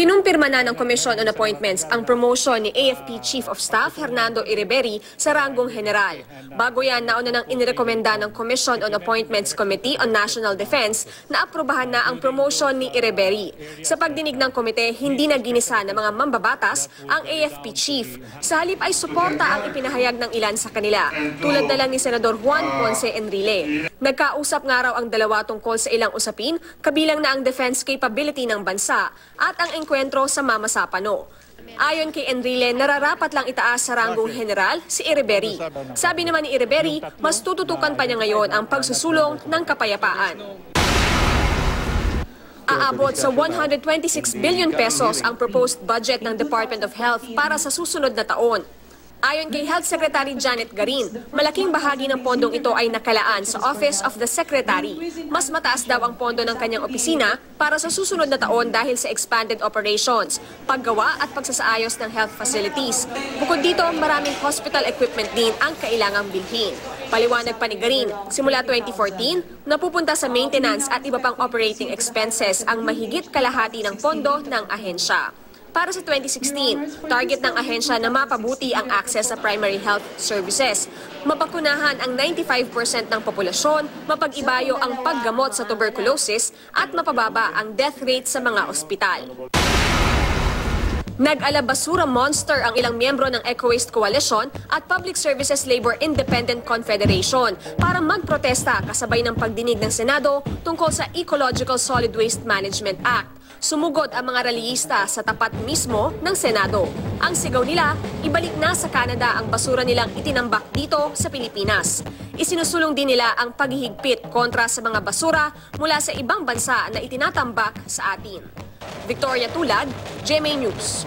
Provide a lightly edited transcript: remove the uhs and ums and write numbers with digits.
Kinumpirma na ng Commission on Appointments ang promotion ni AFP Chief of Staff Hernando Ireberi sa ranggong general. Bago yan, nauna nang inirekomenda ng Commission on Appointments Committee on National Defense na aprobahan na ang promotion ni Ireberi. Sa pagdinig ng komite, hindi na ginisa ng mga mambabatas ang AFP Chief. Sa halip ay suporta ang ipinahayag ng ilan sa kanila, tulad na lang ni Senador Juan Ponce Enrile. Nagkausap nga raw ang dalawa tungkol sa ilang usapin, kabilang na ang defense capability ng bansa at ang engkwentro sa Mama Sapano. Ayon kay Enrile, nararapat lang itaas sa ranggong general si Ireberi. Sabi naman ni Ireberi, mas tututukan pa niya ngayon ang pagsusulong ng kapayapaan. Aabot sa 126 billion pesos ang proposed budget ng Department of Health para sa susunod na taon. Ayon kay Health Secretary Janet Garin, malaking bahagi ng pondong ito ay nakalaan sa Office of the Secretary. Mas mataas daw ang pondo ng kanyang opisina para sa susunod na taon dahil sa expanded operations, paggawa at pagsasaayos ng health facilities. Bukod dito, maraming hospital equipment din ang kailangang bilhin. Paliwanag pa ni Garin, simula 2014, napupunta sa maintenance at iba pang operating expenses ang mahigit kalahati ng pondo ng ahensya. Para sa 2016, target ng ahensya na mapabuti ang access sa primary health services. Mabakunahan ang 95% ng populasyon, mapag-ibayo ang paggamot sa tuberculosis at mapababa ang death rate sa mga ospital. Nag-alabasura monster ang ilang miyembro ng Eco-Waste Coalition at Public Services Labor Independent Confederation para magprotesta kasabay ng pagdinig ng Senado tungkol sa Ecological Solid Waste Management Act. Sumugod ang mga rallyista sa tapat mismo ng Senado. Ang sigaw nila, ibalik na sa Canada ang basura nilang itinambak dito sa Pilipinas. Isinusulong din nila ang paghihigpit kontra sa mga basura mula sa ibang bansa na itinatambak sa atin. Victoria Tulad, GMA News.